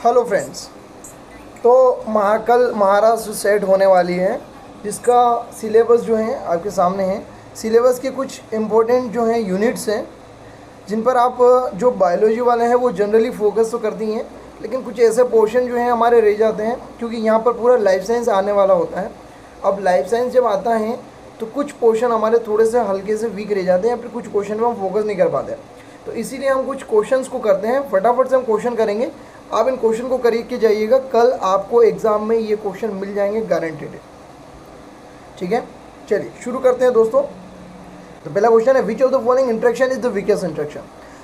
Hello friends. तो Mahakal Maharashtra set होने वाली है, जिसका सिलेबस जो है आपके सामने है। सिलेबस के कुछ इम्पोर्टेंट जो हैं यूनिट्स हैं, जिन पर आप जो बायोलॉजी वाले हैं वो जनरली फोकस तो करती हैं, लेकिन कुछ ऐसे पोर्शन जो हैं हमारे रह जाते हैं, क्योंकि यहाँ पर पूरा लाइफ साइंस आने वाला होता है। अब लाइफ साइंस जब आता है तो कुछ पोर्शन हमारे थोड़े से हल्के से वीक रह जाते हैं, या फिर कुछ क्वेश्चन में हम फोकस नहीं कर पाते। तो इसीलिए हम कुछ क्वेश्चंस को करते हैं, फटाफट से हम क्वेश्चन करेंगे। आप इन क्वेश्चन को करके जाइएगा, कल आपको एग्ज़ाम में ये क्वेश्चन मिल जाएंगे, गारंटेड है। ठीक है, चलिए शुरू करते हैं दोस्तों। तो पहला क्वेश्चन है, which of the following interaction is the weakest interaction.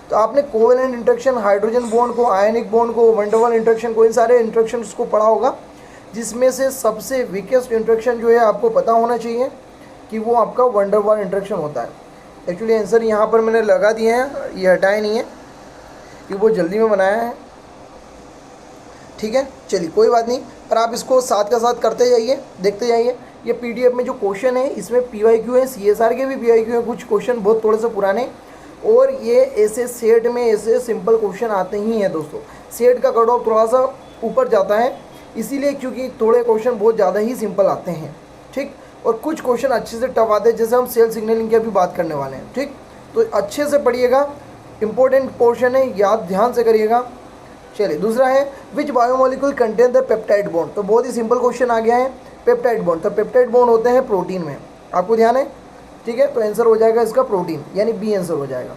तो आपने कोवेलेंट इंट्रैक्शन, हाइड्रोजन बॉन्ड को, आयनिक बॉन्ड को, वंडरवाल इंट्रैक्शन को, इन सारे इंट्रैक्शंस को पढ़ा होगा, जिसमें से सबसे वीकेस्ट इंट्रैक्शन जो है आपको पता होना चाहिए कि वो आपका वंडरवाल इंट्रैक्शन होता है। एक्चुअली आंसर यहाँ पर मैंने लगा दिए हैं, ये हटाए नहीं है, कि वो जल्दी में बनाया है। ठीक है, चलिए कोई बात नहीं, पर आप इसको साथ का साथ करते जाइए, देखते जाइए। ये पीडीएफ में जो क्वेश्चन है इसमें पीवाईक्यू है, सीएसआर के भी पीवाईक्यू है, कुछ क्वेश्चन बहुत थोड़े से पुराने, और ये ऐसे सेट में ऐसे सिंपल क्वेश्चन आते ही हैं दोस्तों। सेट का कट ऑफ थोड़ा सा ऊपर जाता है, इसीलिए क्योंकि थोड़े क्वेश्चन बहुत ज़्यादा ही सिंपल आते हैं। ठीक, और कुछ क्वेश्चन अच्छे से टफ आते हैं, जैसे हम सेल सिग्नलिंग की अभी बात करने वाले हैं। ठीक, तो अच्छे से पढ़िएगा, इंपॉर्टेंट पोर्शन है, याद ध्यान से करिएगा। चलिए दूसरा है, which biomolecule contain the peptide bond. तो बहुत ही सिंपल क्वेश्चन आ गया है, पेप्टाइड बॉन्ड। तो पेप्टाइड बॉन्ड होते हैं प्रोटीन में, आपको ध्यान है। ठीक है, तो आंसर हो जाएगा इसका प्रोटीन, यानी बी आंसर हो जाएगा।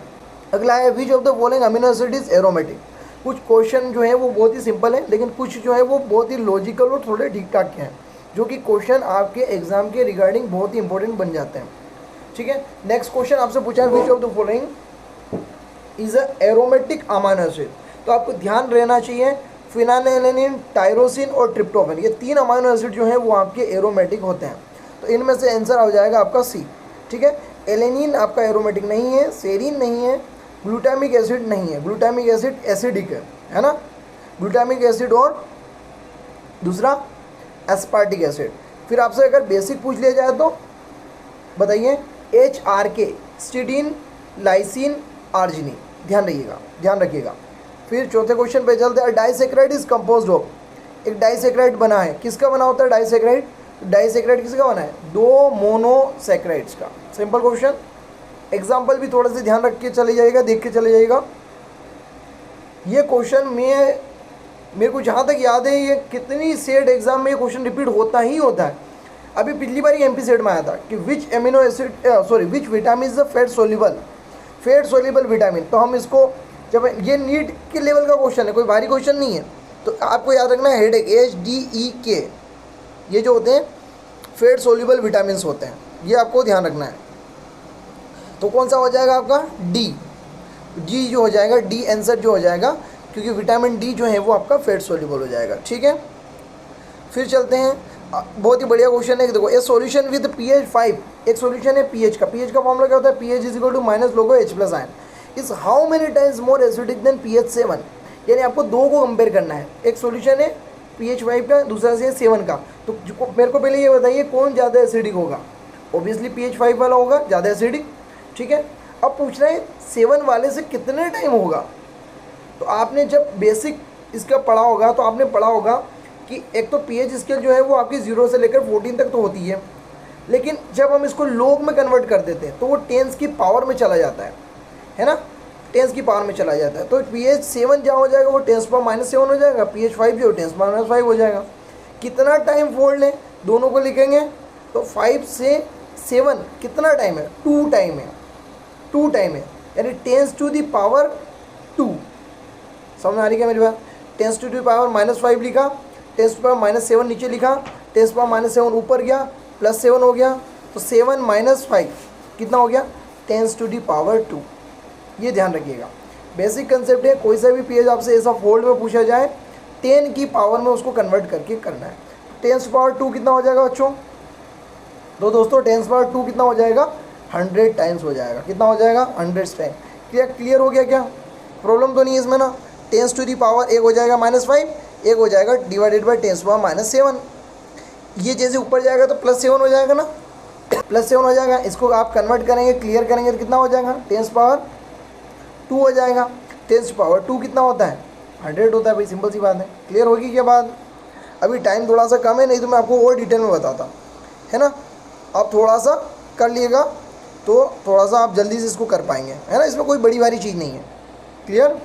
अगला है, which of the following amino acid is aromatic. कुछ क्वेश्चन जो है वो बहुत ही सिंपल है, लेकिन कुछ जो है वो बहुत ही लॉजिकल और थोड़े ठीक ठाक के हैं, जो कि क्वेश्चन आपके एग्जाम के रिगार्डिंग बहुत ही इंपॉर्टेंट बन जाते हैं। ठीक है, नेक्स्ट क्वेश्चन आपसे पूछा है, which of the following is a aromatic amino acid. तो आपको ध्यान रहना चाहिए, फिनाइलएलेनिन, टायरोसिन और ट्रिप्टोफैन, ये 3 अमीनो एसिड जो हैं वो आपके एरोमेटिक होते हैं। तो इनमें से आंसर हो जाएगा आपका सी। ठीक है, एलेनिन आपका एरोमेटिक नहीं है, सेरीन नहीं है, ग्लूटामिक एसिड नहीं है। ग्लूटामिक एसिड एसिडिक है ना, ग्लूटामिक एसिड और दूसरा एस्पार्टिक एसिड। फिर आपसे अगर बेसिक पूछ लिया जाए तो बताइए, HRK, स्टिडीन, लाइसिन, आर्जिनिन, ध्यान रखिएगा। फिर चौथे क्वेश्चन पे चलते हैं, डाइसेक्राइड इज कंपोज्ड ऑफ। एक डाइसेक्राइड बना है, किसका बना होता है डाइसेक्राइड? डाइसेक्राइड किसका बना है? 2 मोनोसेक्राइड्स का। सिंपल क्वेश्चन, एग्जाम्पल भी थोड़ा से ध्यान रख के चले जाइएगा, देख के चले जाइएगा। ये क्वेश्चन में मेरे को जहाँ तक याद है, ये कितनी सेट एग्जाम में ये क्वेश्चन रिपीट होता ही होता है। अभी पिछली बार एमपी सेट में आया था कि which amino acid which vitamin is the fat soluble vitamin. तो हम इसको, जब ये नीट के लेवल का क्वेश्चन है, कोई भारी क्वेश्चन नहीं है, तो आपको याद रखना है हेडेक HDEK, ये जो होते हैं फैट सोल्यूबल विटामिन होते हैं, ये आपको ध्यान रखना है। तो कौन सा हो जाएगा आपका? डी जो हो जाएगा, डी आंसर जो हो जाएगा, क्योंकि विटामिन डी जो है वो आपका फैट सोल्यूबल हो जाएगा। ठीक है, फिर चलते हैं, बहुत ही बढ़िया क्वेश्चन है। देखो, ए सॉल्यूशन विद pH 5, एक सॉल्यूशन है pH का फॉर्मूला क्या होता है? pH is equal to minus log H plus ion is how many times more acidic than pH 7। यानी आपको 2 को कंपेयर करना है, एक सॉल्यूशन है pH 5 का, दूसरा से 7 का। तो मेरे को पहले ये बताइए कौन ज़्यादा एसिडिक होगा? ऑब्वियसली pH 5 वाला होगा ज़्यादा एसिडिक। ठीक है, अब पूछ रहे हैं 7 वाले से कितने टाइम होगा। तो आपने जब बेसिक इसका पढ़ा होगा तो आपने पढ़ा होगा कि एक तो pH स्केल जो है वो आपकी 0 से लेकर 14 तक तो होती है, लेकिन जब हम इसको लोग में कन्वर्ट कर देते हैं तो वो टेंस की पावर में चला जाता है ना, टेंस की पावर में चला जाता है। तो pH 7 जहाँ हो जाएगा वो टेंस पावर -7 हो जाएगा, pH 5 जो टेंस पावर -5 हो जाएगा। कितना टाइम फोल्ड है, दोनों को लिखेंगे तो 5 से 7 कितना टाइम है? 2 टाइम है, यानी टेंस टू दी पावर 2। समझ आ रही क्या मेरी बात? टेंस टू दी पावर -5 लिखा, टेंस टू पावर -7 नीचे लिखा, टेंस टू पावर -7 ऊपर गया, +7 हो गया, तो 7 - 5 कितना हो गया? Tens to the power 2। ये ध्यान रखिएगा, बेसिक कंसेप्ट है। कोई सा भी pH आपसे ऐसा फोल्ड में पूछा जाए, 10 की पावर में उसको कन्वर्ट करके करना है। टेंस पावर 2 कितना हो जाएगा बच्चों? तो दोस्तों टेंस पावर 2 कितना हो जाएगा? 100 टाइम्स हो जाएगा। कितना हो जाएगा? 100 टाइम। क्लियर हो गया क्या? प्रॉब्लम तो नहीं है इसमें ना। टेंस टू दी पावर एक हो जाएगा -5, एक हो जाएगा डिवाइडेड बाई टेंस पावर -7। ये जैसे ऊपर जाएगा तो +7 हो जाएगा ना, +7 हो जाएगा। इसको आप कन्वर्ट करेंगे, क्लियर करेंगे तो कितना हो जाएगा? टेंस पावर 2 हो जाएगा। टेंस पावर 2 कितना होता है? 100 होता है भाई, सिंपल सी बात है। क्लियर होगी क्या बात? अभी टाइम थोड़ा सा कम है, नहीं तो मैं आपको और डिटेल में बताता, है ना। आप थोड़ा सा कर लिएगा तो थोड़ा सा आप जल्दी से इसको कर पाएंगे, है ना। इसमें कोई बड़ी भारी चीज़ नहीं है। क्लियर?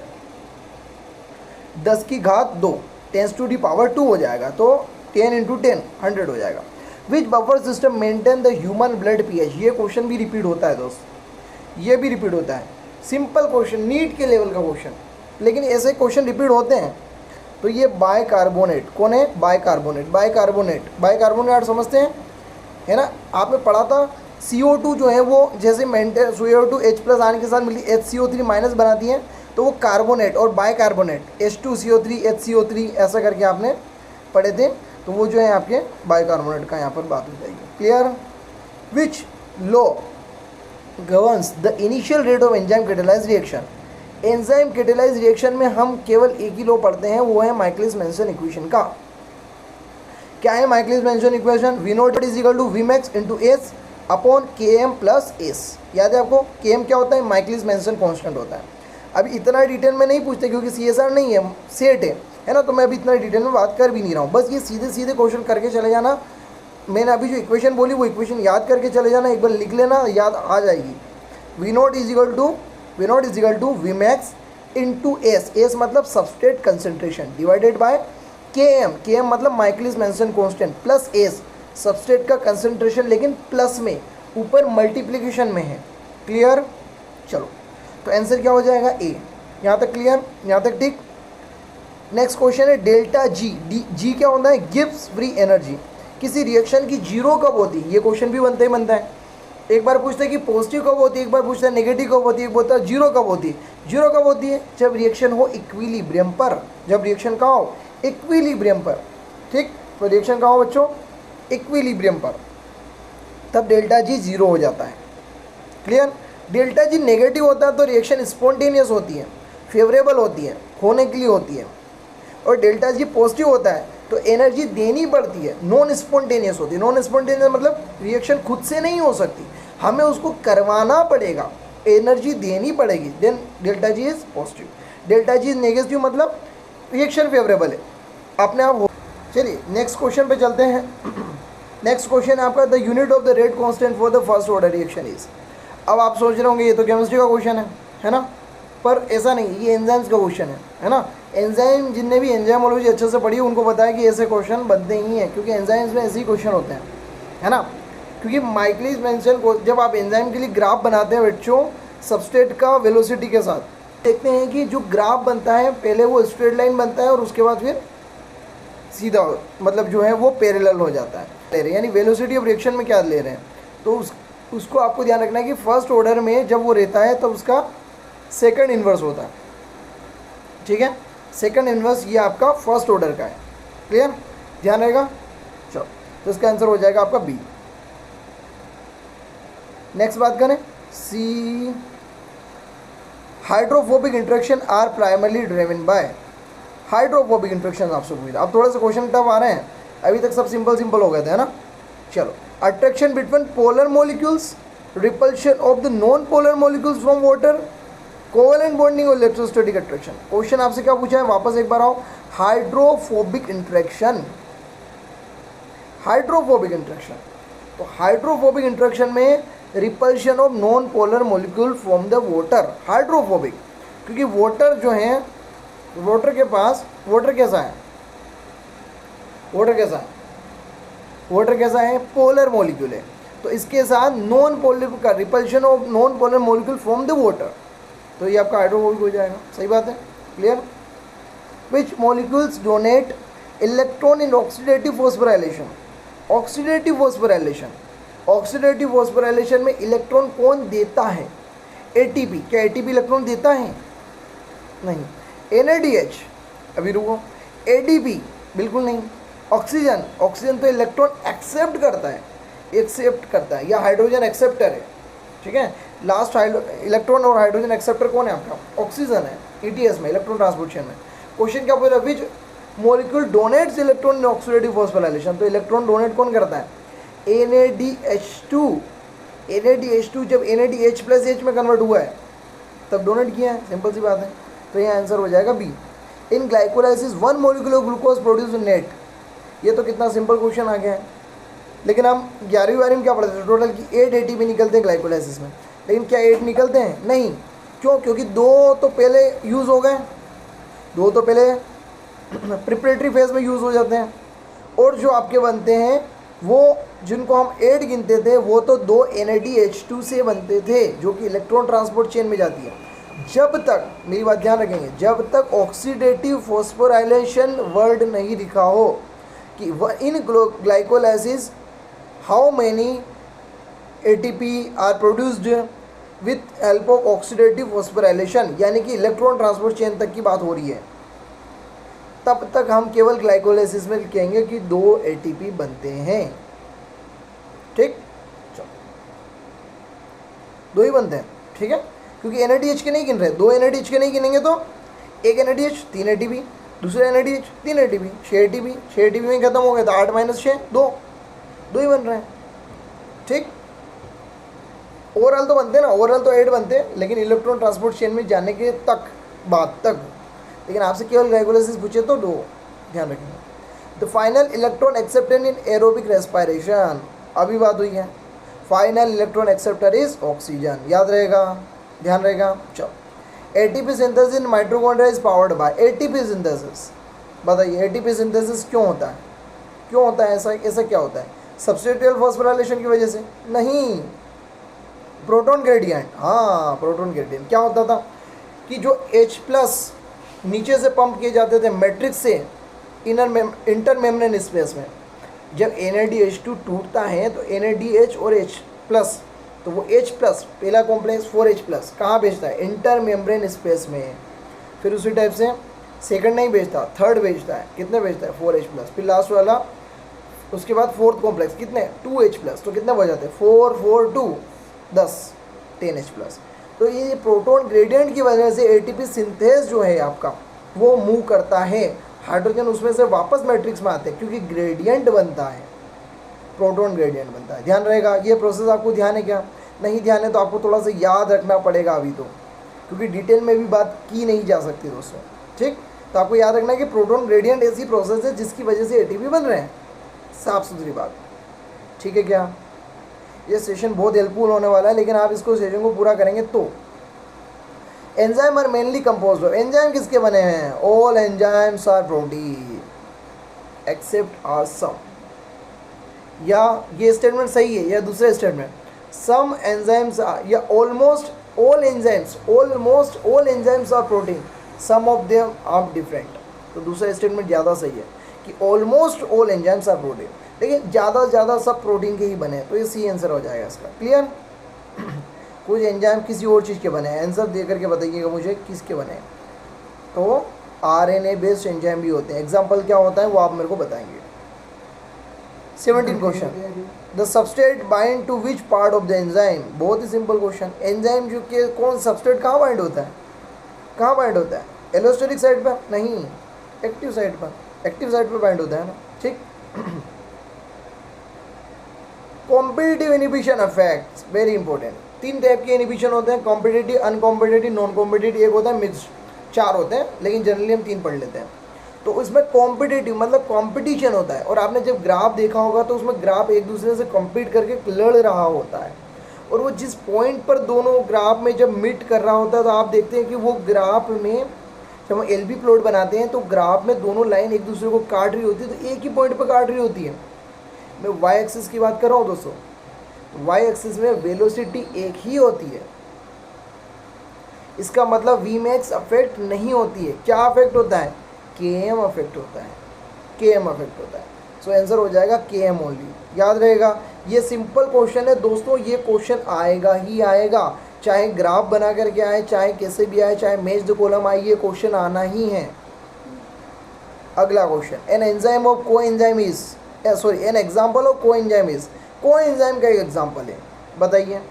10 की घात 2 10⁻²² हो जाएगा, तो 10 × 10 100 हो जाएगा। Which buffer system maintain the human blood pH? ये क्वेश्चन भी रिपीट होता है दोस्त, ये भी रिपीट होता है। सिंपल क्वेश्चन, नीट के लेवल का क्वेश्चन, लेकिन ऐसे क्वेश्चन रिपीट होते हैं। तो ये बाइकार्बोनेट कौन है? बाइकार्बोनेट, बाइकार्बोनेट, बाइकार्बोनेट समझते हैं, है ना। आपने पढ़ा था CO2 जो है वो जैसे मेंटेन CO2 H+ आने के साथ मिलती HCO3- बनाती है, तो वो कार्बोनेट और बाइकार्बोनेट H2CO3 HCO3 ऐसा करके आपने पढ़े थे। तो वो जो है आपके बाइकार्बोनेट का यहाँ पर बात हो जाएगी। Clear? Which law governs the initial rate of enzyme catalyse reaction? Enzyme catalyse reaction में हम केवल एक ही लॉ पढ़ते हैं, वो है माइकलिस मेंशन इक्वेशन का। क्या है Michaelis mention equation? V0 = Vmax × S upon Km + S। याद है आपको? Km क्या होता है? माइकलिस मेंशन कांस्टेंट होता है। अब इतना डिटेल में नहीं पूछते क्योंकि CSR नहीं है, सेट है ना। तो मैं अभी इतना डिटेल में बात कर भी नहीं रहा हूँ, बस ये सीधे सीधे क्वेश्चन करके चले जाना। मैंने अभी जो इक्वेशन बोली वो इक्वेशन याद करके चले जाना, एक बार लिख लेना, याद आ जाएगी। V0 = Vmax × S, S मतलब substrate concentration, divided by Km मतलब Michaelis mention constant, plus S substrate का कंसंट्रेशन, लेकिन प्लस में, ऊपर मल्टीप्लिकेशन में है। क्लियर? चलो, तो आंसर क्या हो जाएगा? A। यहाँ तक क्लियर? यहाँ तक ठीक? नेक्स्ट क्वेश्चन है डेल्टा G क्या होता है? Gibbs free energy. किसी रिएक्शन की जीरो कब होती है? ये क्वेश्चन भी बनता है। एक बार पूछते हैं कि पॉजिटिव कब होती है, एक बार पूछता है नेगेटिव कब होती है, एक बोलता है जीरो कब होती है। जीरो कब होती है? जब रिएक्शन हो इक्विलिब्रियम पर। जब रिएक्शन कहाँ हो? इक्विलिब्रियम पर। ठीक, तो रिएक्शन कहाँ हो बच्चों? इक्विलिब्रियम पर, तब डेल्टा G 0 हो जाता है। क्लियर? डेल्टा G नेगेटिव होता है तो रिएक्शन स्पॉन्टेनियस होती है, फेवरेबल होती है, होने के लिए होती है। और डेल्टा G पॉजिटिव होता है तो एनर्जी देनी पड़ती है, नॉन स्पॉन्टेनियस होती है। नॉन स्पॉन्टेनियस मतलब रिएक्शन खुद से नहीं हो सकती, हमें उसको करवाना पड़ेगा, एनर्जी देनी पड़ेगी, then delta G is positive. Delta G is negative मतलब रिएक्शन फेवरेबल है, अपने आप हो। चलिए नेक्स्ट क्वेश्चन पे चलते हैं। नेक्स्ट क्वेश्चन आपका the unit of the rate constant for the first order reaction is. अब आप सोच रहे होंगे ये तो केमिस्ट्री का क्वेश्चन है ना, पर ऐसा नहीं, ये एंजाइम्स का क्वेश्चन है ना। एंजाइम, जिनने भी एंजाइमोलॉजी अच्छे से पढ़ी उनको पता है कि ऐसे क्वेश्चन बनते ही हैं, क्योंकि एंजाइम्स में ऐसे ही क्वेश्चन होते हैं, है ना। क्योंकि माइकलिस मेंशन को जब आप एंजाइम के लिए ग्राफ बनाते हैं बच्चों, सबस्ट्रेट का वेलोसिटी के साथ, देखते हैं कि जो ग्राफ बनता है पहले वो स्ट्रेट लाइन बनता है और उसके बाद फिर सीधा, मतलब जो है वो पैरेलल हो जाता है। यानी वेलोसिटी ऑफ रिएक्शन में क्या ले रहे हैं, तो उसको आपको ध्यान रखना है कि फर्स्ट ऑर्डर में जब वो रहता है तब उसका सेकंड इन्वर्स होता है। ठीक है, सेकंड इन्वर्स ये आपका फर्स्ट ऑर्डर का है। क्लियर? ध्यान रहेगा। चलो, तो इसका आंसर हो जाएगा आपका बी। नेक्स्ट बात करें C. Hydrophobic interaction are primarily driven by. Hydrophobic interaction आपसे पूछा, अब थोड़े से क्वेश्चन टफ आ रहे हैं, अभी तक सब सिंपल हो गए थे, है ना। चलो, attraction between polar molecules, repulsion of the non polar molecules from water, covalent bonding और इलेक्ट्रोस्टैटिक अट्रैक्शन। क्वेश्चन आपसे क्या पूछा है, वापस एक बार आओ। हाइड्रोफोबिक इंट्रैक्शन, हाइड्रोफोबिक इंट्रैक्शन, तो हाइड्रोफोबिक इंट्रैक्शन में repulsion of non polar molecule from the water. Hydrophobic क्योंकि वाटर जो है, वाटर के पास, वाटर कैसा है, वाटर कैसा है, वाटर कैसा है, पोलर मॉलिक्यूल है, तो इसके साथ नॉन पोलर का repulsion of non polar molecule from the water, तो ये आपका हाइड्रोफोबिक हो जाएगा। सही बात है, clear. Which molecules donate electron in oxidative phosphorylation. Oxidative phosphorylation, oxidative phosphorylation में इलेक्ट्रॉन कौन देता है? एटीपी। क्या एटीपी इलेक्ट्रॉन देता है? नहीं। NADH, अभी रुको, ADP बिल्कुल नहीं। ऑक्सीजन, ऑक्सीजन तो इलेक्ट्रॉन एक्सेप्ट करता है, एक्सेप्ट करता है, या हाइड्रोजन एक्सेप्टर है। ठीक है, लास्ट इलेक्ट्रॉन और हाइड्रोजन एक्सेप्टर कौन है आपका? ऑक्सीजन है, ETS में, इलेक्ट्रॉन ट्रांसपोर्टेशन में। क्वेश्चन क्या पूछ रहा है, which molecule donates electron in oxidative phosphorylation, तो इलेक्ट्रॉन डोनेट कौन करता है? NADH2। NADH2 जब NADH+H में कन्वर्ट हुआ है तब डोनेट किया है, सिंपल सी बात है, तो ये आंसर हो जाएगा B. In glycolysis 1 molecule of glucose produce net. ये तो कितना सिंपल क्वेश्चन आ गया है। लेकिन हम 11वीं बारी में क्या पढ़ते थे, टोटल की 8 ATP निकलते हैं ग्लाइकोलाइसिस में, लेकिन क्या 8 निकलते हैं? नहीं। क्यों? क्योंकि 2 तो पहले यूज़ हो गए, 2 तो पहले प्रिपरेटरी फेज में यूज़ हो जाते हैं, और जो आपके बनते हैं वो जिनको हम 8 गिनते थे वो तो 2 NADH2 से बनते थे, जो कि इलेक्ट्रॉन ट्रांसपोर्ट चेन में जाती है। जब तक, मेरी बात ध्यान रखेंगे, जब तक ऑक्सीडेटिव फॉस्फोराइलेशन वर्ड नहीं लिखा हो कि in glycolysis how many ATP are produced with help of oxidative phosphorylation, यानी कि इलेक्ट्रॉन ट्रांसपोर्ट चेन तक की बात हो रही है, तब तक हम केवल ग्लाइकोलाइसिस में कहेंगे कि 2 ATP बनते हैं। ठीक, चलो 2 ही बनते हैं, ठीक है, क्योंकि NADH के नहीं गिन रहे। 2 NADH के नहीं गिनेंगे तो एक NADH 3 ATP, दूसरे NADH 3 ATP 6 ATP, 6 ATP में खत्म हो गया तो 8 - 6 2 ही बन रहे हैं। ठीक, ओवरऑल तो बनते हैं ना, ओवरऑल तो 8 बनते हैं, लेकिन इलेक्ट्रॉन ट्रांसपोर्ट चेन में जाने के बाद तक, लेकिन आपसे केवल ग्लाइकोलाइसिस पूछे तो 2 ध्यान रखेंगे। The final electron acceptor in aerobic respiration, अभी बात हुई है, final electron acceptor is oxygen, याद रहेगा, ध्यान रहेगा। चलो, ATP synthesis in mitochondria is powered by ATP synthesis. बताइए ATP सिंथेसिस क्यों होता है? क्यों होता है ऐसा क्या होता है? सब्स्टिट्यूटिव फॉस्फोराइलेशन की वजह से? नहीं, प्रोटॉन ग्रेडियंट। हाँ, प्रोटॉन ग्रेडियंट क्या होता था कि जो H+ नीचे से पंप किए जाते थे मैट्रिक्स से इंटर मेम्ब्रेन स्पेस में, जब NADH2 टूटता है तो NADH और H+, तो वो H+ पहला कॉम्प्लेक्स 4H+ कहाँ भेजता है? इंटर मेम्ब्रेन स्पेस में। फिर उसी टाइप से सेकंड नहीं भेजता, थर्ड भेजता है। कितने भेजता है? 4H+। फिर लास्ट वाला, उसके बाद फोर्थ कॉम्प्लेक्स कितने? 2H+। तो कितने बच जाते हैं? 4 4 2 10 10H+। तो ये प्रोटॉन ग्रेडियंट की वजह से ATP सिंथेस जो है आपका वो मूव करता है, हाइड्रोजन उसमें से वापस मैट्रिक्स में आते हैं, क्योंकि ग्रेडियंट बनता है, प्रोटॉन ग्रेडियंट बनता है। ध्यान रहेगा, ये प्रोसेस आपको ध्यान है क्या? नहीं ध्यान है तो आपको थोड़ा सा याद रखना पड़ेगा अभी तो, क्योंकि डिटेल में भी बात की नहीं जा सकती दोस्तों। ठीक, तो आपको याद रखना है कि प्रोटॉन ग्रेडियंट ऐसी प्रोसेस है जिसकी वजह से ATP बन रहे हैं, साफ सुथरी बात। ठीक है क्या? ये सेशन बहुत हेल्पफुल होने वाला है, लेकिन आप इसको सेशन को पूरा करेंगे तो। Enzyme are mainly composed of, enzyme किसके बने हैं? All enzymes are protein except are some. या ये स्टेटमेंट सही है या दूसरा स्टेटमेंट? सम एंजाइम्स या almost all enzymes are protein, some of them are different. तो दूसरा स्टेटमेंट ज़्यादा सही है कि almost all enzymes are protein, लेकिन ज़्यादा से ज़्यादा सब प्रोटीन के ही बने, तो ये सी आंसर हो जाएगा इसका। क्लियर? कुछ एंजाइम किसी और चीज़ के बने हैं, आंसर दे करके बताइएगा मुझे किसके बने हैं। तो RNA बेस्ड एंजाइम भी होते हैं। एग्जाम्पल क्या होता है वो आप मेरे को बताएंगे। 17 question, the substrate bind to which part of the enzyme. बहुत ही सिंपल क्वेश्चन। एंजाइम जो कि कौन सबस्ट्रेट कहाँ बाइंड होता है? कहाँ बाइंड होता है? एलोस्टेरिक साइड पर? नहीं, एक्टिव साइड पर। एक्टिव साइड पर बाइंड होता है ना। ठीक। Competitive inhibition effects, very important. 3 type के इनिबिशन होते हैं, कॉम्पिटिटिव, अनकॉम्पिटिटिव, नॉन कॉम्पिटिटिव, एक होता है मिक्स, 4 होते हैं, लेकिन जनरली हम 3 पढ़ लेते हैं। तो उसमें कॉम्पिटिटिव मतलब कंपटीशन होता है, और आपने जब ग्राफ देखा होगा तो उसमें ग्राफ एक दूसरे से कम्पीट करके लड़ रहा होता है, और वो जिस पॉइंट पर दोनों ग्राफ में जब मीट कर रहा होता है तो आप देखते हैं कि वो ग्राफ में जब हम LB प्लॉट बनाते हैं तो ग्राफ में दोनों लाइन एक दूसरे को काट रही होती है, तो एक ही पॉइंट पर काट रही होती है। मैं y एक्सिस की बात कर रहा हूँ दोस्तों, y एक्सिस में वेलोसिटी एक ही होती है, इसका मतलब Vmax अफेक्ट नहीं होती है। क्या अफेक्ट होता है? Km अफेक्ट होता है, Km अफेक्ट होता है। सो आंसर हो जाएगा Km ओनली। याद रहेगा, ये सिंपल क्वेश्चन है दोस्तों, ये क्वेश्चन आएगा ही आएगा, चाहे ग्राफ बना करके आए, चाहे कैसे भी आए, चाहे मैच्ड कॉलम आए, ये क्वेश्चन आना ही है। अगला question, an enzyme of coenzyme is, sorry an example of coenzyme is, coenzyme का एक एग्जाम्पल है, बताइए।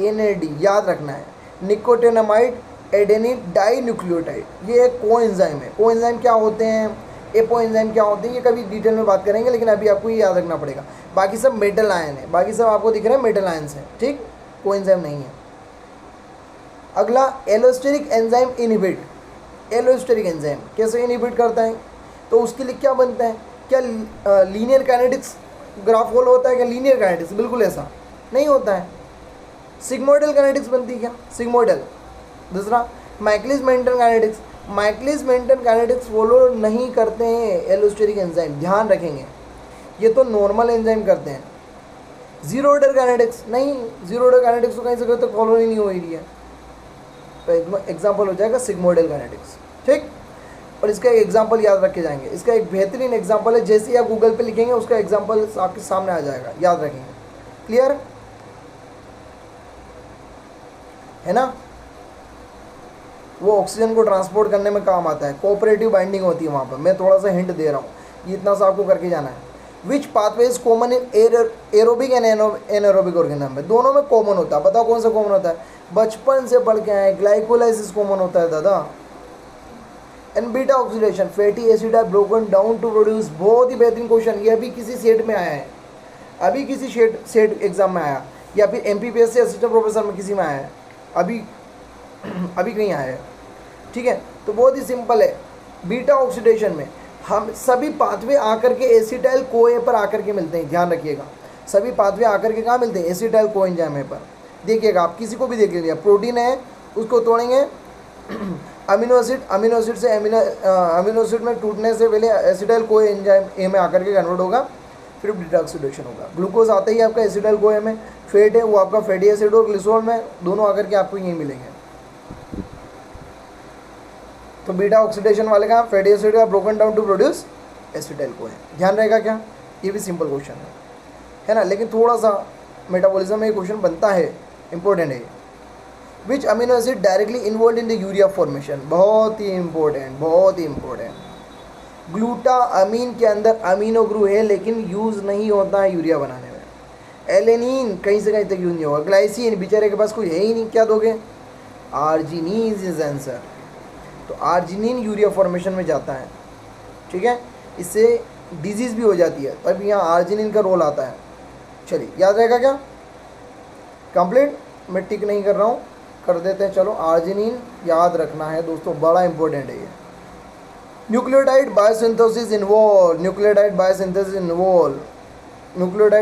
NAD याद रखना है, निकोटिनामाइड एडेनिन डाई न्यूक्लियोटाइड, ये एक कोएंजाइम है। कोएंजाइम क्या होते हैं, एपोएंजाइम क्या होते हैं, ये कभी डिटेल में बात करेंगे, लेकिन अभी आपको ये याद रखना पड़ेगा। बाकी सब मेटल आयन है, बाकी सब आपको दिख रहे हैं मेटल आयन्स हैं, ठीक, कोएंजाइम नहीं है। अगला, allosteric enzyme inhibit, allosteric enzyme कैसे इनहिबिट करता है, तो उसके लिए क्या बनता है, क्या लीनियर काइनेटिक्स ग्राफ फॉलो होता है क्या, लीनियर काइनेटिक्स बिल्कुल ऐसा नहीं होता है, सिग्मोइडल काइनेटिक्स बनती है क्या, सिग्मोइडल। दूसरा Michaelis Menten kinetics, Michaelis Menten kinetics follow नहीं करते हैं एलोस्टेरिक एंजाइम, ध्यान रखेंगे, ये तो नॉर्मल एंजाइम करते हैं। जीरो ऑर्डर काइनेटिक्स नहीं, जीरो ऑर्डर काइनेटिक्स तो कहीं से तो फॉलो ही नहीं हो रही है, तो एग्जाम्पल हो जाएगा सिग्मोइडल काइनेटिक्स, ठीक। और इसका एक एग्जाम्पल याद रखे जाएंगे, इसका एक बेहतरीन एग्जाम्पल है, जैसे ही आप गूगल पे लिखेंगे उसका एग्जाम्पल आपके सामने आ जाएगा, याद रखेंगे, क्लियर है ना। वो ऑक्सीजन को ट्रांसपोर्ट करने में काम आता है, कोऑपरेटिव बाइंडिंग होती है वहाँ पर, मैं थोड़ा सा हिंट दे रहा हूँ, ये इतना सा आपको करके जाना है। Which pathway is common in aerobic and anaerobic organism में, दोनों में कॉमन होता है, बताओ कौन सा कॉमन होता है, बचपन से पढ़ के आए, ग्लाइकोलाइसिस कॉमन होता है दादा, and beta oxidation, fatty acid are broken down to produce, बहुत ही बेहतरीन क्वेश्चन, ये अभी किसी सेट में आया है, अभी किसी सेट एग्जाम में आया, या फिर MPPSC असिस्टेंट प्रोफेसर में किसी में आया है, अभी कहीं आया है, ठीक है। तो बहुत ही सिंपल है, बीटा ऑक्सीडेशन में हम सभी पाथवे आकर के एसिटाइल कोए पर आकर के मिलते हैं, ध्यान रखिएगा, सभी पाथवे आकर के कहाँ मिलते हैं, एसिटाइल को एंजाइम पर। देखिएगा आप किसी को भी देख लीजिए, प्रोटीन है उसको तोड़ेंगे, अमीनो एसिड से अमीनो एसिड में टूटने से पहले एसिटाइल को एंजाइम ए में आकर के कन्वर्ट होगा, फिर बीटा ऑक्सीडेशन होगा। ग्लूकोज आता ही आपका एसिटाइल को ए में, फैट है वो आपका फैटी एसिड और ग्लिसरॉल में, दोनों आकर के आपको यहीं मिलेंगे। तो बीटा ऑक्सीडेशन वाले का फैटी एसिड का broken down to produce acetyl को है, ध्यान रहेगा क्या, ये भी सिंपल क्वेश्चन है ना, लेकिन थोड़ा सा मेटाबॉलिज्म में ये क्वेश्चन बनता है, इंपॉर्टेंट है। Which amino acid directly involve in the urea formation, बहुत ही इंपॉर्टेंट, बहुत ही इंपॉर्टेंट। ग्लूटाअमीन के अंदर अमीनो ग्रुप है लेकिन यूज़ नहीं होता है यूरिया बनाने में। एलेनिन कहीं से कहीं तक यूज नहीं होगा। ग्लाइसिन बेचारे के पास कोई है ही नहीं, क्या दोगे, आर्जिनिन इज आंसर। तो आर्जिनिन यूरिया फॉर्मेशन में जाता है, ठीक है, इससे डिजीज़ भी हो जाती है, तब यहाँ आर्जिनिन का रोल आता है। चलिए याद रहेगा क्या, कंप्लीट, मैं टिक नहीं कर रहा हूँ, कर देते हैं, चलो आर्जिनिन याद रखना है दोस्तों, बड़ा इंपॉर्टेंट है ये। Nucleotide biosynthesis involve, nucleotide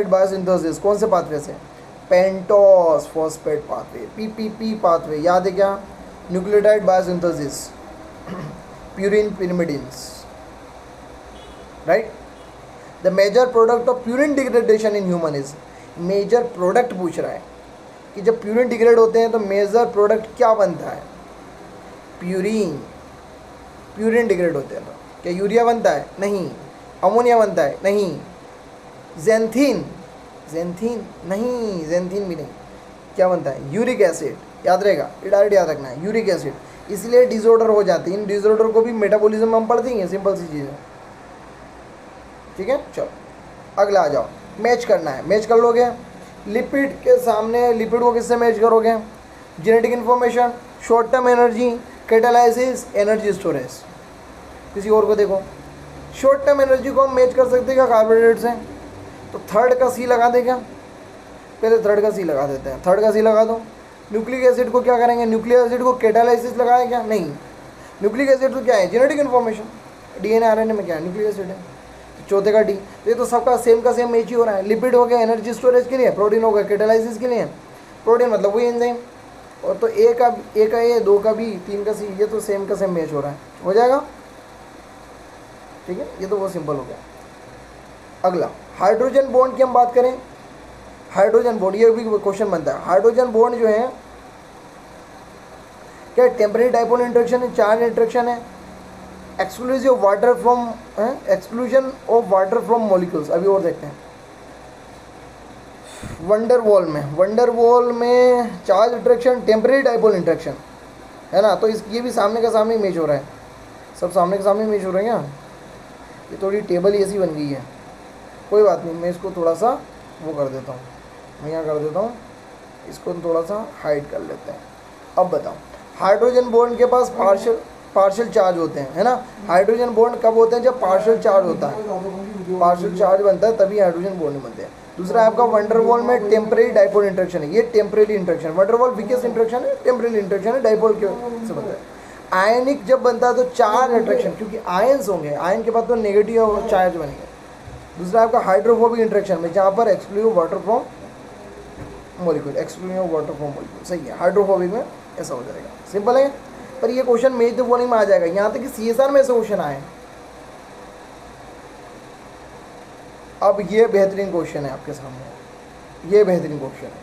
biosynthesis कौन से पाथवे से, pentose phosphate pathway, PPP pathway, याद है क्या, nucleotide biosynthesis, purine pyrimidines, right. The major product of purine degradation in human is, major product पूछ रहा है कि जब प्यूरिन डिग्रेड होते हैं तो मेजर प्रोडक्ट क्या बनता है, प्यूरिन डिग्रेड होते हैं तो क्या यूरिया बनता है, नहीं, अमोनिया बनता है, नहीं, जेंथिन नहीं, जेंथिन भी नहीं, क्या बनता है, यूरिक एसिड, याद रहेगा, ये डायरेक्ट याद रखना है, यूरिक एसिड, इसलिए डिसऑर्डर हो जाती है। इन डिसऑर्डर को भी मेटाबॉलिज्म में हम पढ़ते हैं, सिंपल सी चीज़ है, ठीक है। चलो अगला आ जाओ, मैच करना है, मैच कर लोगे, लिपिड के सामने लिपिड को किससे मैच करोगे, genetic information, short term energy, catalysis, energy storage. किसी और को देखो, शॉर्ट टर्म एनर्जी को हम मैच कर सकते हैं क्या कार्बोहाइड्रेट से, तो थर्ड का सी लगा दे क्या, पहले थर्ड का सी लगा देते हैं, थर्ड का सी लगा दो। न्यूक्लिक एसिड को क्या करेंगे, न्यूक्लिक एसिड को कैटालाइसिस लगाया क्या, नहीं, न्यूक्लिक एसिड तो क्या है, जेनेटिक इन्फॉर्मेशन, DNA RNA में क्या है, न्यूक्लिक एसिड है, तो चौथे का डी, तो ये तो सबका सेम का सेम मैच ही हो रहा है। लिपिड हो गया एनर्जी स्टोरेज के लिए, प्रोटीन हो गया कैटालाइसिस के लिए, प्रोटीन मतलब वही एंजाइम, और तो ए का ए, दो का बी, तीन का सी, ये तो सेम का सेम मैच हो रहा है, हो जाएगा, ठीक है, ये तो बहुत सिंपल हो गया। अगला हाइड्रोजन बॉन्ड की हम बात करें, हाइड्रोजन बॉन्ड, ये भी क्वेश्चन बनता है, हाइड्रोजन बॉन्ड जो है क्या टेम्परेरी डाइपोल इंटरेक्शन है, चार्ज इंटरेक्शन है, exclusion of water from molecules. अभी और देखते हैं, वंडरवॉल में charge interaction, temporary dipole interaction है ना, तो ये भी सामने का सामने मैच हो रहा है, सब सामने के सामने मैच हो रहे हैं यहाँ, ये थोड़ी टेबल ऐसी बन गई है, कोई बात नहीं, मैं इसको थोड़ा सा वो कर देता हूँ, मैं यहाँ कर देता हूँ, इसको थोड़ा सा हाइड कर लेते हैं। अब बताओ, हाइड्रोजन बॉन्ड के पास पार्शियल चार्ज होते हैं, है ना, हाइड्रोजन बॉन्ड कब होते हैं, जब पार्शियल चार्ज होता है, पार्शियल चार्ज बनता है तभी हाइड्रोजन बॉन्ड बनते हैं। दूसरा आपका वंडरवॉल में टेम्परेरी डाइपोल इंटरेक्शन है, ये temporary interaction, van der Waals weakest interaction है, टेम्परेरी इंटरेक्शन है, डाइपोल के से बनता है। आयनिक जब बनता है तो चार इंटरेक्शन, क्योंकि आयंस होंगे, आयन के बाद तो नेगेटिव चार्ज बनेंगे। दूसरा आपका हाइड्रोफोबिक इंटरेक्शन में, जहाँ पर exclusive water from molecule, exclusive water from molecule, सही है। हाइड्रोफोबिक में ऐसा हो जाएगा, सिंपल है। पर ये क्वेश्चन मेज द फॉलोइंग में आ जाएगा, यहाँ तक कि CSR में ऐसे क्वेश्चन आए। अब ये बेहतरीन क्वेश्चन है आपके सामने, ये बेहतरीन क्वेश्चन है।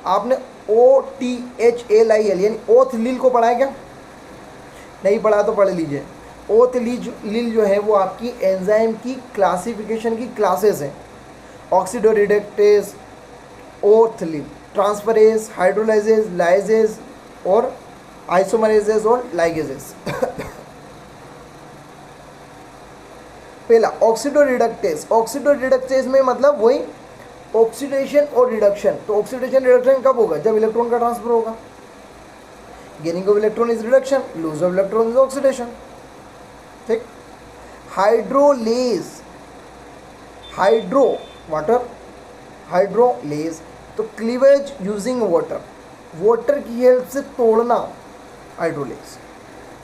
आपने OTHALIL यानी ओथलील को पढ़ा है क्या? नहीं पढ़ा तो पढ़ लीजिए। ओथलील जो है वो आपकी एंजाइम की क्लासिफिकेशन की क्लासेस हैं। ऑक्सीडोरिडक्टेज, ओथलील, ट्रांसफरेज, हाइड्रोलाइजेज, लाइजेज और आइसोमरेजेज और लाइगेजेस। पहला ऑक्सीडोरिडक्टेज, ऑक्सीडोरिडक्टेज में मतलब वही ऑक्सीडेशन और रिडक्शन। तो ऑक्सीडेशन रिडक्शन कब होगा? जब इलेक्ट्रॉन का ट्रांसफर होगा। Gaining of electron is reduction, lose of electron is oxidation, ठीक। हाइड्रोलेज, हाइड्रो वाटर, हाइड्रोलेज तो क्लीवेज यूजिंग वाटर, वाटर की हेल्प से तोड़ना, हाइड्रोलेज।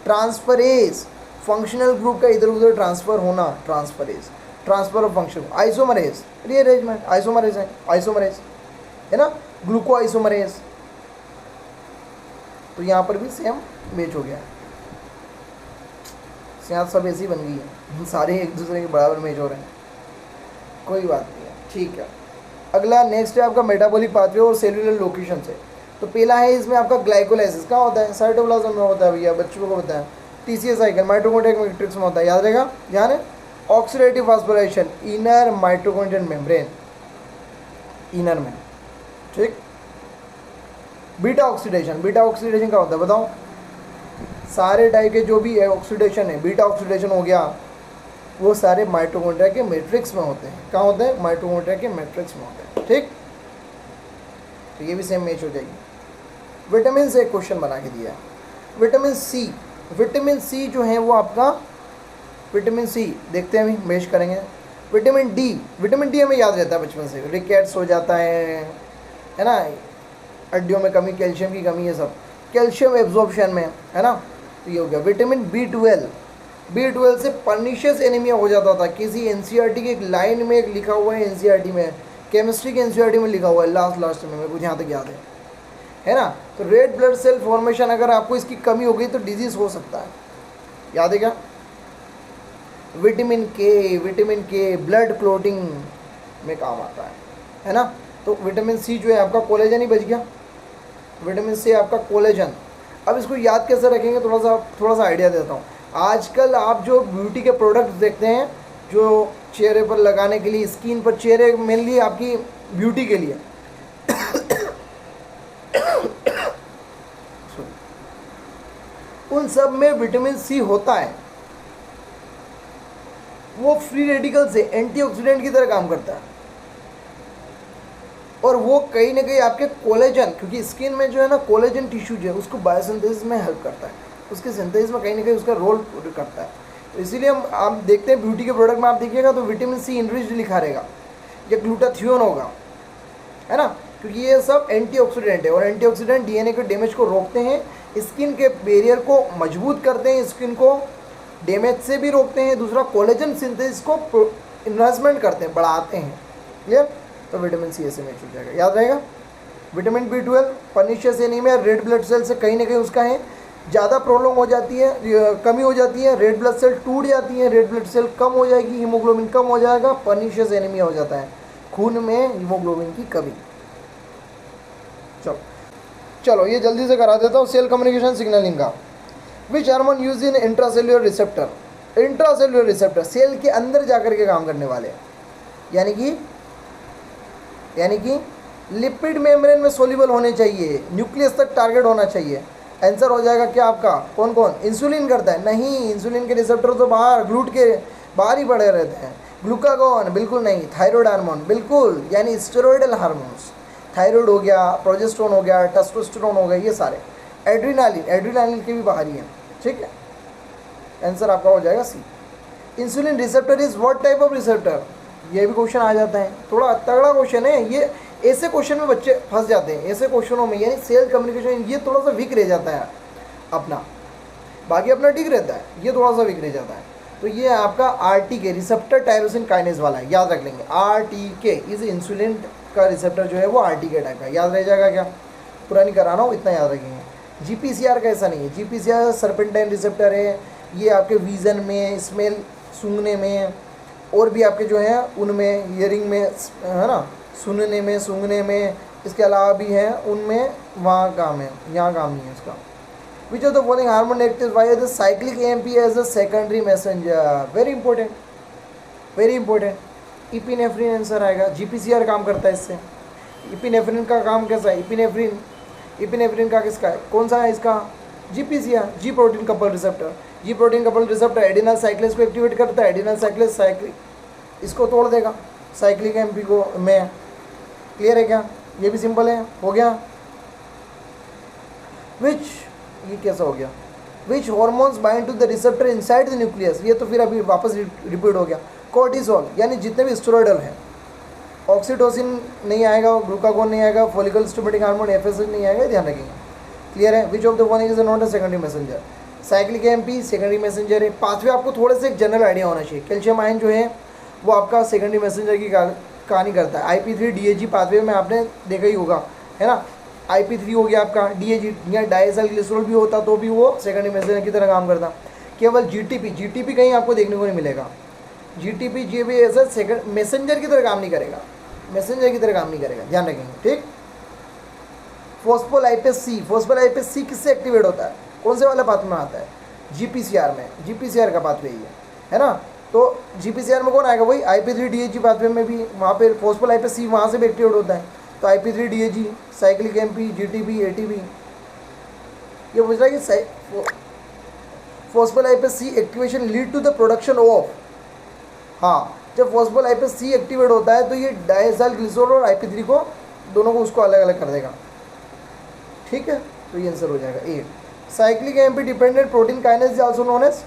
ट्रांसफरेज, फंक्शनल ग्रुप का इधर उधर ट्रांसफर होना, transferase, transfer of function. Isomerase, rearrangement, isomerase है, आइसोमरेज है ना, ग्लूको आइसोमरेज। तो यहाँ पर भी सेम मैच हो गया, यहाँ सब ऐसी बन गई है, सारे एक दूसरे के बराबर मैच हो रहे हैं, कोई बात नहीं है, ठीक है। अगला नेक्स्ट है आपका मेटाबॉलिक पाथवे और सेलुलर लोकेशन से। तो पहला है इसमें आपका ग्लाइकोलाइसिस कहाँ होता है? साइटोप्लाज्म में होता है भैया, बच्चों को बताया। TCA साइकिल माइटोकॉन्ड्रिया मैट्रिक्स में होता है, याद रहेगा। ध्यान है। Oxidative phosphorylation, inner mitochondrial membrane, inner में, ठीक। बीटा ऑक्सीडेशन, बीटा ऑक्सीडेशन क्या होता है बताओ? सारे टाइप के जो भी ऑक्सीडेशन है, बीटा ऑक्सीडेशन हो गया, वो सारे माइटोकॉन्ड्रिया के मैट्रिक्स में होते हैं। कहाँ होते हैं? माइटोकॉन्ड्रिया के मैट्रिक्स में होते हैं, ठीक। तो ये भी सेम मैच हो जाएगी। विटामिन से एक क्वेश्चन बना के दिया है। विटामिन सी, विटामिन सी जो है वो आपका, विटामिन सी देखते हैं अभी, मैच करेंगे। विटामिन डी, विटामिन डी हमें याद रहता है बचपन से, रिकेट्स हो जाता है ना, हड्डियों में कमी, कैल्शियम की कमी, ये सब कैल्शियम एब्जॉर्प्शन में, है ना। तो ये हो गया। विटामिन B12, B12 से पर्निशियस एनीमिया हो जाता था। किसी NCERT की एक लाइन में एक लिखा हुआ है, NCERT में, केमिस्ट्री के NCERT में लिखा हुआ है, लास्ट में मेरे को जहाँ तक याद है ना। तो रेड ब्लड सेल फॉर्मेशन, अगर आपको इसकी कमी हो गई तो डिजीज़ हो सकता है, याद है क्या। विटामिन के ब्लड क्लोटिंग में काम आता है ना। तो विटामिन सी जो है आपका कोलेजन ही बच गया, विटामिन सी आपका कोलेजन। अब इसको याद कैसे रखेंगे, थोड़ा सा आइडिया देता हूँ। आजकल आप जो ब्यूटी के प्रोडक्ट्स देखते हैं, जो चेहरे पर लगाने के लिए, स्किन पर, चेहरे मेनली आपकी ब्यूटी के लिए उन सब में विटामिन सी होता है। वो फ्री रेडिकल से एंटीऑक्सीडेंट की तरह काम करता है, और वो कहीं ना कहीं आपके कोलेजन, क्योंकि स्किन में जो है ना कोलेजन टिश्यू जो है उसको बायोसिंथेसिस में हेल्प करता है, उसके सिंथेसिस में कहीं ना कहीं उसका रोल करता है। तो इसीलिए हम आप देखते हैं ब्यूटी के प्रोडक्ट में, आप देखिएगा तो विटामिन सी इनरिच्ड लिखा रहेगा, या ग्लूटाथियोन होगा, है ना, क्योंकि ये सब एंटीऑक्सीडेंट है, और एंटीऑक्सीडेंट DNA के डैमेज को रोकते हैं, स्किन के बैरियर को मजबूत करते हैं, स्किन को डैमेज से भी रोकते हैं। दूसरा कोलेजन सिंथेसिस को इन्हांसमेंट करते हैं, बढ़ाते हैं, क्लियर। तो विटामिन सी ऐसे मैच हो जाएगा, याद रहेगा। Vitamin B12 pernicious anaemia, red blood cell से कहीं ना कहीं उसका है ज़्यादा प्रॉब्लम हो जाती है, कमी हो जाती है, रेड ब्लड सेल टूट जाती है, रेड ब्लड सेल कम हो जाएगी, हीमोग्लोबिन कम हो जाएगा, पर्निशियस एनीमिया हो जाता है, खून में हीमोग्लोबिन की कमी। चलो ये जल्दी से करा देता हूँ। सेल कम्युनिकेशन सिग्नलिंग का, which hormone use in intracellular receptor, intracellular receptor cell के अंदर जाकर के काम करने वाले, यानी कि लिपिड मेम्ब्रेन में सोल्यूबल होने चाहिए, न्यूक्लियस तक टारगेट होना चाहिए। आंसर हो जाएगा क्या आपका? कौन कौन? इंसुलिन करता है? नहीं, इंसुलिन के रिसेप्टर तो बाहर, ग्लूट के बाहर ही पड़े रहते हैं। ग्लूकागॉन? बिल्कुल नहीं। Thyroid hormone? बिल्कुल, यानी स्टेरॉइडल हार्मोन्स, थायराइड हो गया, प्रोजेस्टेरोन हो गया, टेस्टोस्टेरोन हो गया, ये सारे। एड्रीनालिन, एड्रीनालिन के भी बाहर ही हैं, ठीक है। आंसर आपका हो जाएगा C. Insulin receptor is what type of receptor? ये भी क्वेश्चन आ जाता है, थोड़ा तगड़ा क्वेश्चन है ये। ऐसे क्वेश्चन में बच्चे फंस जाते हैं, ऐसे क्वेश्चनों में, यानी सेल कम्युनिकेशन ये थोड़ा सा वीक रह जाता है अपना। बाकी अपना ठीक रहता है, ये थोड़ा सा वीक रह जाता है। तो ये आपका RTK रिसेप्टर टायरोसिन काइनेज वाला है, याद रख लेंगे। RTK इस इंसुलिन का रिसेप्टर जो है वो RTK टाइप का, याद रह जाएगा क्या, पूरा नहीं करा रहा हूँ, इतना याद रखेंगे। GPCR का ऐसा नहीं है, GPCR सर्पेंटाइन रिसेप्टर है, ये आपके विज़न में, स्मेल सूंघने में, और भी आपके जो हैं उनमें, हियरिंग में है ना, सुनने में, सूंघने में, इसके अलावा भी हैं उनमें, वहाँ काम है, यहाँ काम नहीं है इसका। Which of the following hormone acts via the cyclic AMP as a secondary messenger? Very important, very important. Epinephrine answer आएगा। GPCR काम करता है इससे। इपिनेफ्रिन का काम कैसा है? इपिनेफ्रिन का किसका है, कौन सा है इसका? GPCR, जी प्रोटीन कपल रिसेप्टर। जी protein couple receptor adrenal cyclase को एक्टिवेट करता है। एडिनल साइक्लेस साइक्लिक इसको तोड़ देगा, साइक्लिक AMP को में। क्लियर है क्या? ये भी सिंपल है, हो गया। विच, ये कैसा हो गया? Which hormones bind to the receptor inside the nucleus, ये तो फिर अभी वापस रिपीट हो गया। कोर्टिसोल, यानी जितने भी स्टेरॉइडल हैं। ऑक्सीटोसिन नहीं आएगा, ग्लूकागोन नहीं आएगा, फॉलिकल स्टिमुलेटिंग हार्मोन FSH नहीं आएगा, ध्यान रखेंगे। क्लियर है? Which of the following is not a secondary messenger? Cyclic AMP secondary messenger है। पांचवें आपको थोड़े से एक जनरल आइडिया होना चाहिए। कैल्शियम आयन जो है वो आपका सेकेंडरी मैसेंजर की कहानी करता है। IP3 DAG पाथवे में आपने देखा ही होगा, है ना। IP3 हो गया आपका, DAG या डायसाइल ग्लिसरॉल भी होता तो भी वो सेकेंडरी मैसेंजर की तरह काम करता। केवल GTP कहीं आपको देखने को नहीं मिलेगा। GTP ये भी ऐसा सेकेंड मैसेंजर की तरह काम नहीं करेगा, मैसेंजर की तरह काम नहीं करेगा, ध्यान रखेंगे, ठीक। फोस्फोलाइपेस C किससे एक्टिवेट होता है, कौन से वाले पाथवे में आता है? GPCR में, GPCR का पाथवे ही है ना। तो GPCR में कौन आएगा? वही IP3 DAG पाथवे में भी, वहाँ पे फोस्फोलाइपेस C वहाँ से भी एक्टिवेट होता है। तो IP3 DAG, cyclic AMP, GTP, ATP। ये पूछ रहा है कि phospholipase C activation lead to the production of, हाँ, जब फोस्फोलाइपेस C एक्टिवेट होता है तो ये डायसाइल ग्लिसरॉल और IP3 को दोनों को उसको अलग अलग कर देगा, ठीक है। तो ये आंसर हो जाएगा A. Cyclic AMP dependent protein kinase is also known as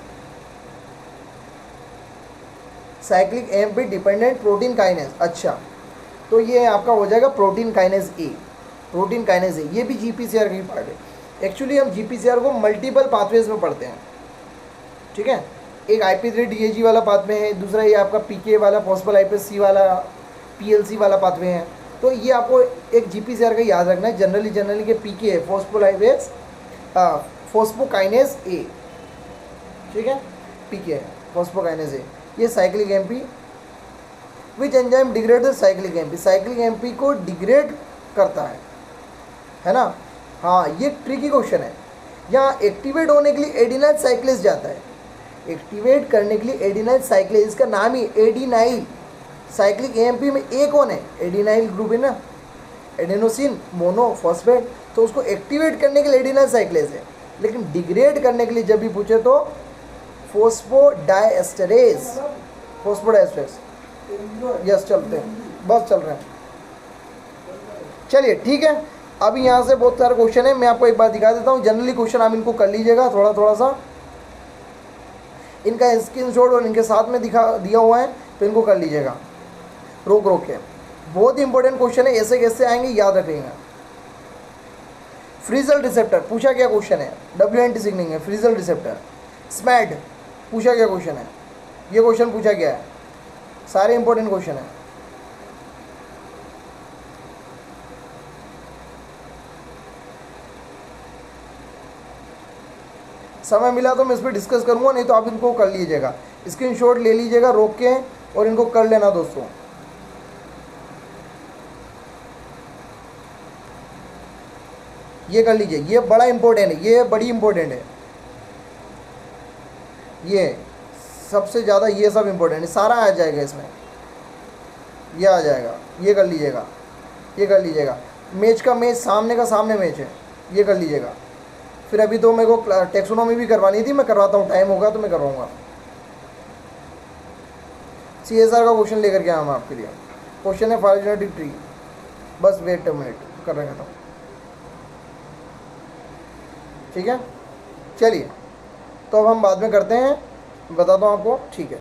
cyclic AMP dependent protein kinase. अच्छा, तो ये आपका हो जाएगा protein kinase A, protein kinase A. ये भी GPCR का ही पार्ट है। एक्चुअली हम GPCR को मल्टीपल पाथवेज में पढ़ते हैं, ठीक है। एक IP3 DAG वाला पाथवे है, दूसरा ये आपका PK वाला फोस्फोलाइपेस C वाला PLC वाला पाथवे है। तो ये आपको एक GPCR का याद रखना है जनरली के PK है फोस्फोलाइपेस फोस्फोकाइनेज ए, ठीक है, PK है फोस्फोकाइनेज ए। ये cyclic AMP। Which enzyme degrade the cyclic AMP? Cyclic AMP को डिग्रेड करता है ना। हाँ, ये ट्रिकी क्वेश्चन है। यहाँ एक्टिवेट होने के लिए एडिनाइल साइक्लेज जाता है, एक्टिवेट करने के लिए एडिनाइल साइक्लेज, इसका नाम ही एडिनाइल। साइक्लिक AMP में ए कौन है? एडिनाइल ग्रुप है ना, एडेनोसिन मोनोफॉस्फेट। तो उसको एक्टिवेट करने के लिए एडिनाइल साइक्लेज है, लेकिन डिग्रेड करने के लिए जब भी पूछे तो फोस्फोडाइएस्टरेज, फोस्फोडाइएस्टरेज। यस, चलते हैं, बस चल रहे हैं। चलिए ठीक है, अभी यहाँ से बहुत सारे क्वेश्चन है, मैं आपको एक बार दिखा देता हूँ। जनरली क्वेश्चन आप इनको कर लीजिएगा थोड़ा थोड़ा सा, इनका स्क्रीनशॉट और इनके साथ में दिया हुआ है, तो इनको कर लीजिएगा रोक के। बहुत ही इंपॉर्टेंट क्वेश्चन है, ऐसे कैसे आएंगे याद रखिएगा। फ्रीजल रिसेप्टर पूछा क्या क्वेश्चन है, WNT सिग्नलिंग है, फ्रीजल रिसेप्टर। स्मैड पूछा क्या क्वेश्चन है, ये क्वेश्चन पूछा गया है, सारे इंपॉर्टेंट क्वेश्चन है। समय मिला तो मैं इस पर डिस्कस करूंगा, नहीं तो आप इनको कर लीजिएगा, स्क्रीनशॉट ले लीजिएगा रोक के और इनको कर लेना दोस्तों। ये कर लीजिए, ये बड़ा इंपॉर्टेंट है, ये बड़ी इंपॉर्टेंट है, ये सबसे ज़्यादा, ये सब इंपॉर्टेंट है, सारा आ जाएगा इसमें, ये आ जाएगा, ये कर लीजिएगा, ये कर लीजिएगा। मैच का मैच, सामने का सामने मैच है, ये कर लीजिएगा। फिर अभी तो मेरे को टेक्सोनॉमी भी करवानी थी, मैं करवाता हूँ, टाइम होगा तो मैं करवाऊँगा। CSR का क्वेश्चन लेकर के आया मैं आपके लिए, क्वेश्चन है फाइलोजेनेटिक ट्री। बस वेट अ मिनट, कर रखा था, ठीक है। चलिए, तो अब हम बाद में करते हैं, बताता हूँ आपको, ठीक है।